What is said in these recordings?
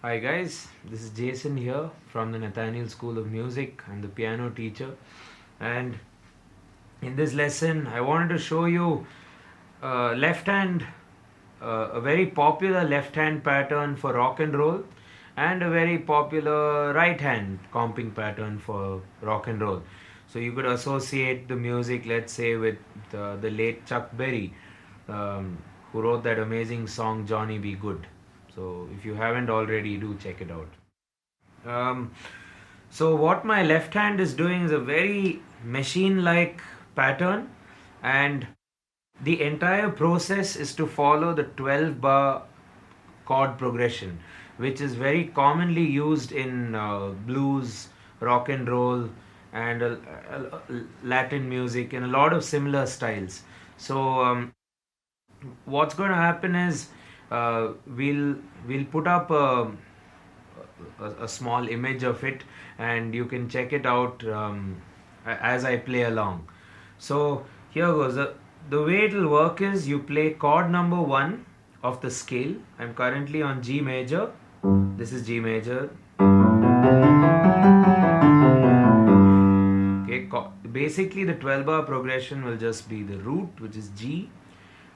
Hi guys, this is Jason here from the Nathaniel School of Music. I'm the piano teacher, and in this lesson I wanted to show you left hand, a very popular left hand pattern for rock and roll, and a very popular right hand comping pattern for rock and roll. So you could associate the music, let's say, with the late Chuck Berry, who wrote that amazing song Johnny Be Good. So if you haven't already, do check it out. Um, so what my left hand is doing is a very machine-like pattern, and the entire process is to follow the 12 bar chord progression, which is very commonly used in blues, rock and roll, and Latin music, and a lot of similar styles. So what's going to happen is we'll put up a small image of it, and you can check it out as I play along. So here goes. The way it will work is you play chord number 1 of the scale. I'm currently on G major. This is G major. Okay, basically the 12 bar progression will just be the root, which is G,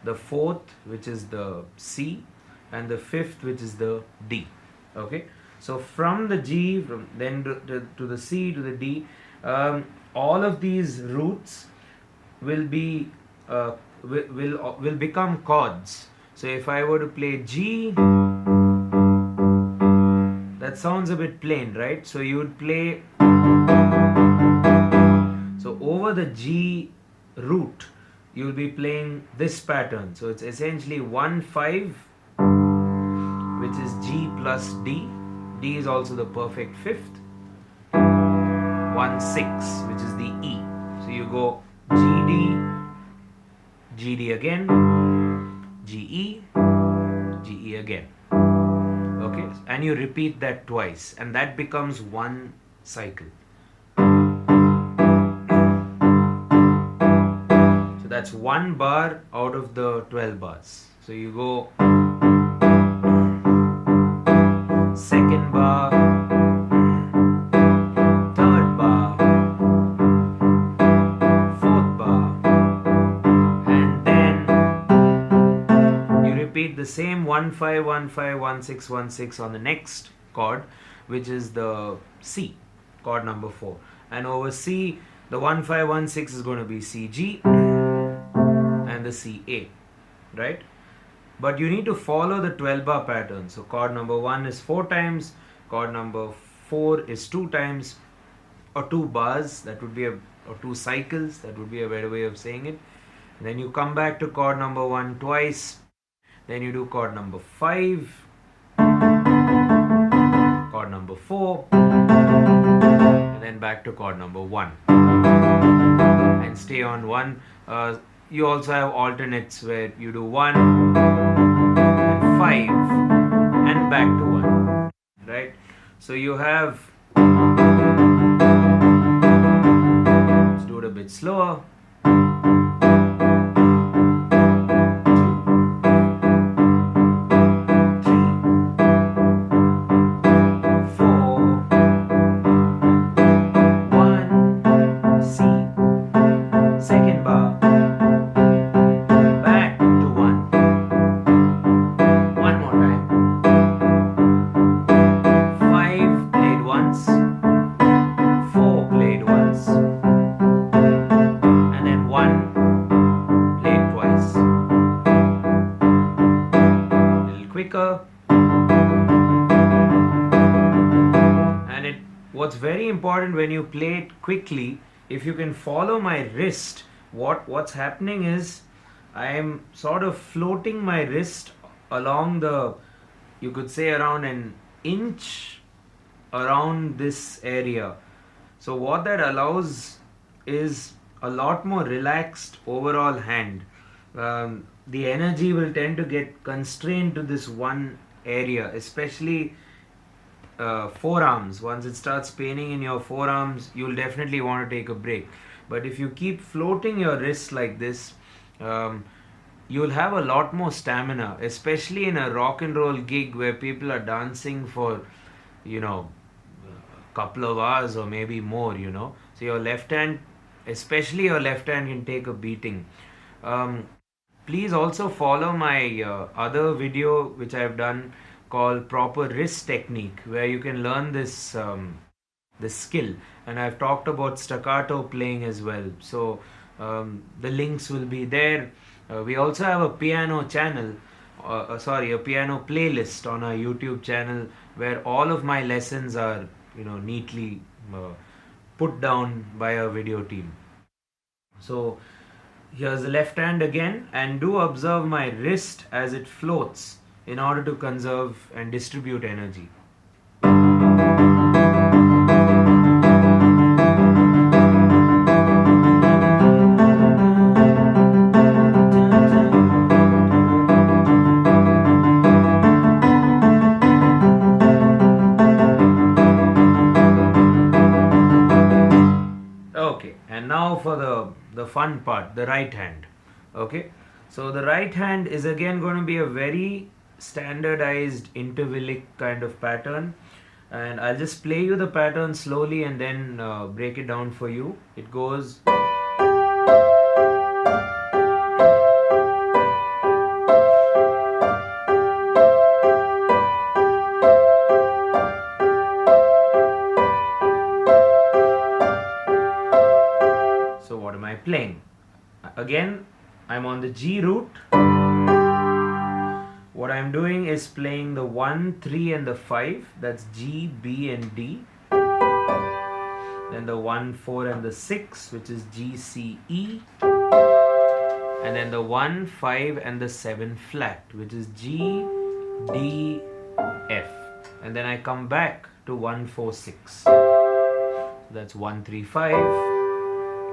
the fourth, which is the C, and the fifth, which is the D. Okay, so from the G, from then to the C to the D, all of these roots will be will become chords. So if I were to play G, that sounds a bit plain, right? So you would play, so over the G root you'll be playing this pattern. So it's essentially 1-5, which is G plus D. D is also the perfect fifth. 1-6, which is the E. So you go GD, GD again, GE, GE again. Okay, and you repeat that twice, and that becomes one cycle. So that's one bar out of the 12 bars. So you go second bar, third bar, fourth bar, and then you repeat the same 1-5, 1-5, 1-6, 1-6 on the next chord, which is the C, chord number 4. And over C, the 1-5, 1-6 is going to be CG and the CA, right? But you need to follow the 12 bar pattern. So chord number 1 is 4 times, chord number 4 is 2 times, or 2 bars, that would be or 2 cycles, that would be a better way of saying it. And then you come back to chord number 1 twice, then you do chord number 5, chord number 4, and then back to chord number 1, and stay on 1. You also have alternates where you do 1 and 5 and back to 1, right? So you have, let's do it a bit slower. 'Quicker. And what's very important when you play it quickly, if you can follow my wrist, what's happening is I am sort of floating my wrist along the, you could say, around an inch around this area. So what that allows is a lot more relaxed overall hand. The energy will tend to get constrained to this one area, especially forearms. Once it starts paining in your forearms, you'll definitely want to take a break. But if you keep floating your wrists like this, you'll have a lot more stamina, especially in a rock and roll gig where people are dancing for, you know, a couple of hours or maybe more, you know. So your left hand, especially your left hand, can take a beating. Um, Please also follow my other video which I have done called Proper Wrist Technique, where you can learn this skill, and I've talked about staccato playing as well. So the links will be there. We also have a piano channel, a piano playlist on our YouTube channel where all of my lessons are, neatly put down by a video team. So here's the left hand again, and do observe my wrist as it floats in order to conserve and distribute energy. Okay, and now for the fun part, the right hand. Okay, so the right hand is again going to be a very standardized intervallic kind of pattern, and I'll just play you the pattern slowly and then break it down for you. It goes. So what am I playing? Again, I'm on the G root. What I'm doing is playing the 1, 3 and the 5. That's G, B and D. Then the 1, 4 and the 6, which is G, C, E. And then the 1, 5 and the 7 flat, which is G, D, F. And then I come back to 1, 4, 6. That's 1, 3, 5.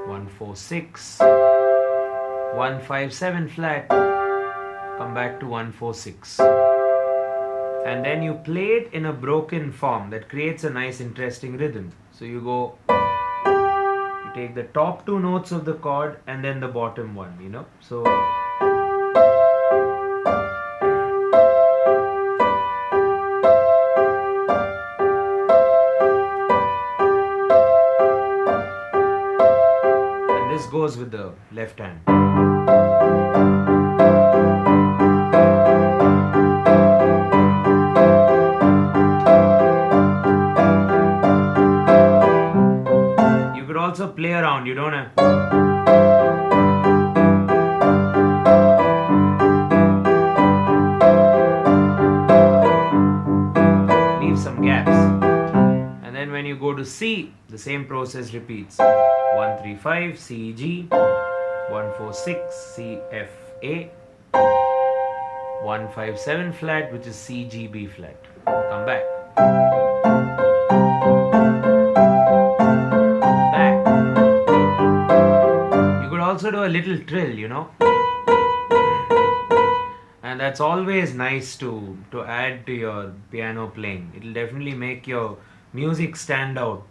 1, 4, 6, 1, 5, 7 flat, come back to 1, 4, 6. And then you play it in a broken form that creates a nice interesting rhythm. So you go, you take the top 2 notes of the chord and then the bottom one, So goes with the left hand. You could also play around, you don't have. Leave some gaps. And then when you go to C, the same process repeats. 1, 3, 5, C, G, 1, 4, 6, C, F, A, 1, 5, 7 flat, which is C, G, B flat. Come back. Back. You could also do a little trill, And that's always nice to add to your piano playing. It'll definitely make your music stand out.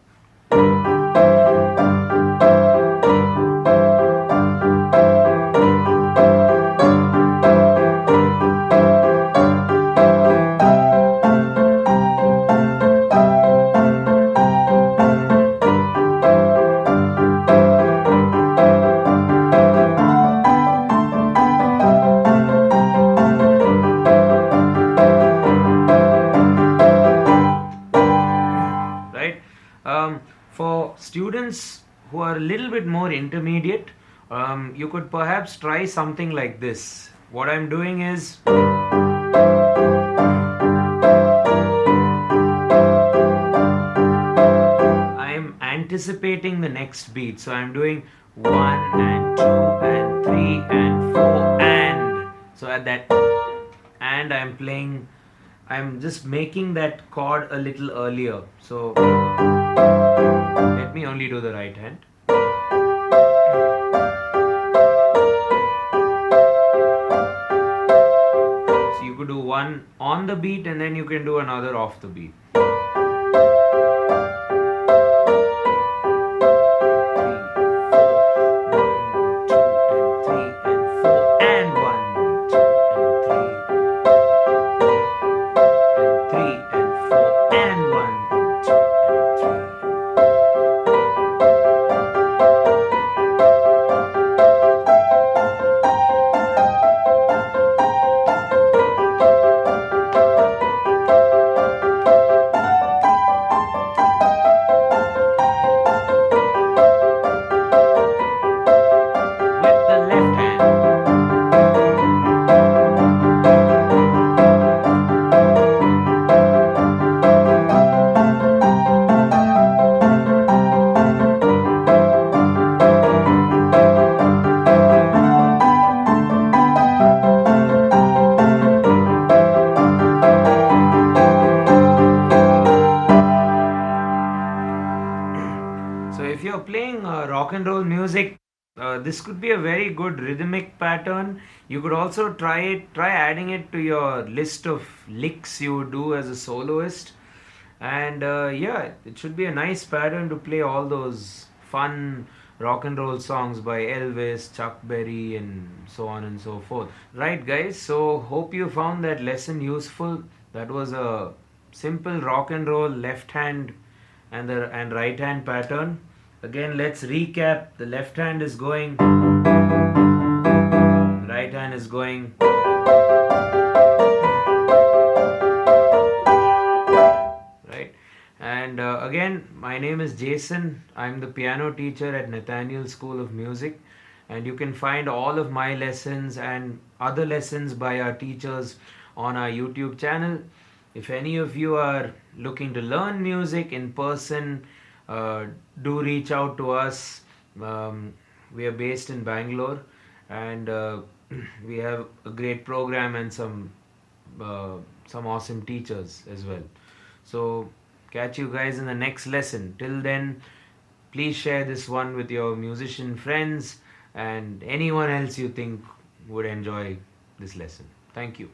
For students who are a little bit more intermediate, you could perhaps try something like this. What I'm doing is I'm anticipating the next beat. So I'm doing 1 and 2 and 3 and 4 and. So at that and I'm just making that chord a little earlier. So let me only do the right hand. So you could do one on the beat and then you can do another off the beat. 3, 4, 1, 2 and 3 and 4 and 1. rock and roll music, this could be a very good rhythmic pattern. You could also try adding it to your list of licks you do as a soloist. And yeah, it should be a nice pattern to play all those fun rock and roll songs by Elvis, Chuck Berry, and so on and so forth. Right, guys, so hope you found that lesson useful. That was a simple rock and roll left hand and right hand pattern. Again, let's recap. The left hand is going, right hand is going, right? And again, my name is Jason. I'm the piano teacher at Nathaniel School of Music, and you can find all of my lessons and other lessons by our teachers on our YouTube channel. If any of you are looking to learn music in person, do reach out to us. We are based in Bangalore, and we have a great program and some awesome teachers as well. So catch you guys in the next lesson. Till then, please share this one with your musician friends and anyone else you think would enjoy this lesson. Thank you.